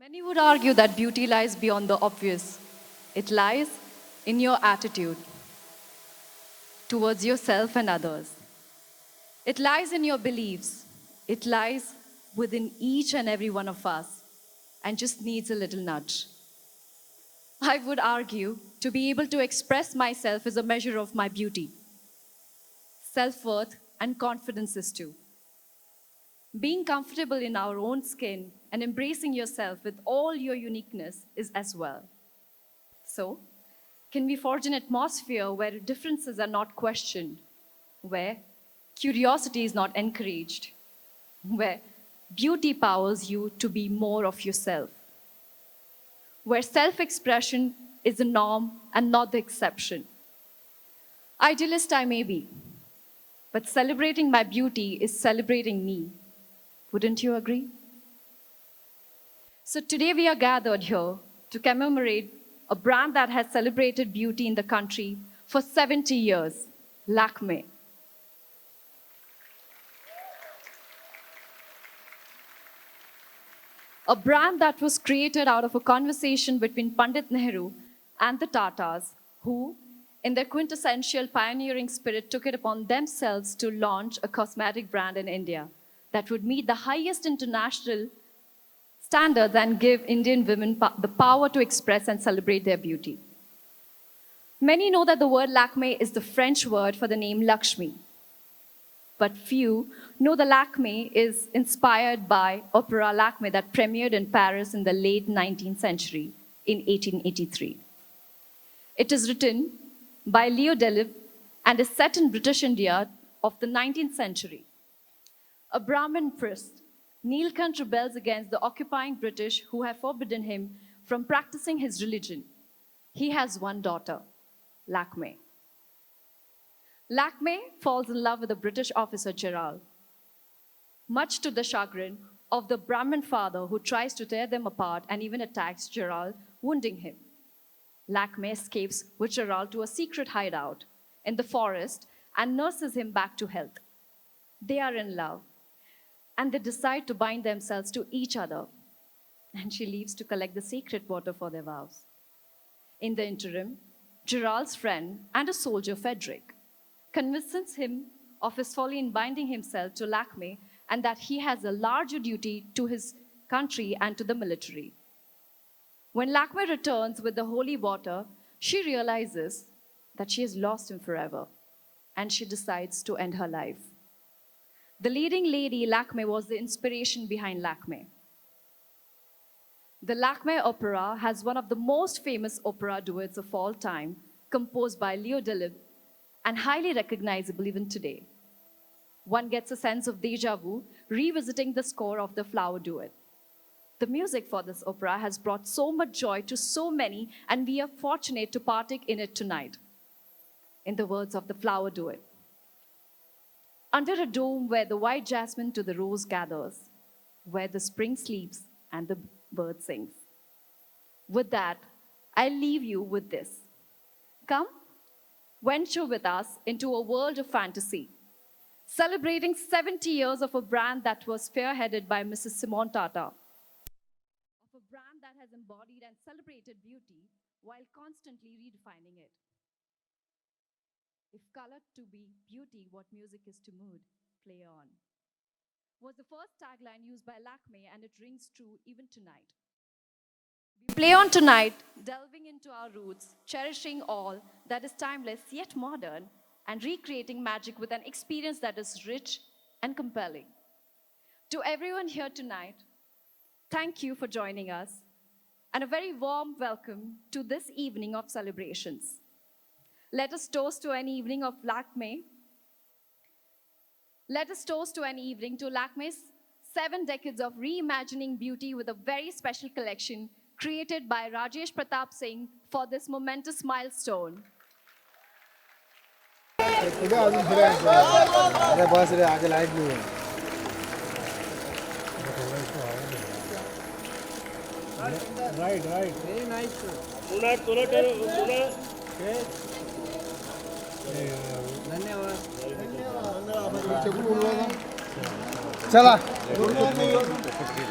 Many would argue that beauty lies beyond the obvious. It lies in your attitude towards yourself and others. It lies in your beliefs. It lies within each and every one of us and just needs a little nudge. I would argue to be able to express myself is a measure of my beauty, self-worth, and confidence is too. Being comfortable in our own skin and embracing yourself with all your uniqueness is as well. So, can we forge an atmosphere where differences are not questioned, where curiosity is not encouraged, where beauty powers you to be more of yourself, where self-expression is the norm and not the exception? Idealist I may be, but celebrating my beauty is celebrating me. Wouldn't you agree? So today we are gathered here to commemorate a brand that has celebrated beauty in the country for 70 years, Lakme. A brand that was created out of a conversation between Pandit Nehru and the Tatas, who, in their quintessential pioneering spirit, took it upon themselves to launch a cosmetic brand in India that would meet the highest international standards and give Indian women the power to express and celebrate their beauty. Many know that the word Lakme is the French word for the name Lakshmi. But few know the Lakme is inspired by opera Lakme that premiered in Paris in the late 19th century in 1883. It is written by Leo Delibes and is set in British India of the 19th century. A Brahmin priest, Neelkant rebels against the occupying British who have forbidden him from practicing his religion. He has one daughter, Lakme. Lakme falls in love with the British officer Gerald, much to the chagrin of the Brahmin father who tries to tear them apart and even attacks Gerald, wounding him. Lakme escapes with Gerald to a secret hideout in the forest and nurses him back to health. They are in love, and they decide to bind themselves to each other, and she leaves to collect the sacred water for their vows. In the interim, Gerald's friend and a soldier, Frederick, convinces him of his folly in binding himself to Lakme and that he has a larger duty to his country and to the military. When Lakme returns with the holy water, she realizes that she has lost him forever, and she decides to end her life. The leading lady, Lakme, was the inspiration behind Lakme. The Lakme opera has one of the most famous opera duets of all time, composed by Leo Delibes, and highly recognizable even today. One gets a sense of déjà vu revisiting the score of the Flower Duet. The music for this opera has brought so much joy to so many, and we are fortunate to partake in it tonight. In the words of the Flower Duet, under a dome where the white jasmine to the rose gathers, where the spring sleeps and the bird sings. With that, I'll leave you with this. Come, venture with us into a world of fantasy, celebrating 70 years of a brand that was spearheaded by Mrs. Simone Tata, of a brand that has embodied and celebrated beauty while constantly redefining it. If color to be beauty, what music is to mood, play on, was the first tagline used by Lakme, and it rings true even tonight. We play on tonight, delving into our roots, cherishing all that is timeless yet modern, and recreating magic with an experience that is rich and compelling. To everyone here tonight, thank you for joining us, and a very warm welcome to this evening of celebrations. Let us toast to an evening of Lakme. Let us toast to an evening to Lakme's 7 decades of reimagining beauty with a very special collection created by Rajesh Pratap Singh for this momentous milestone. Right. Very nice. धन्यवाद चला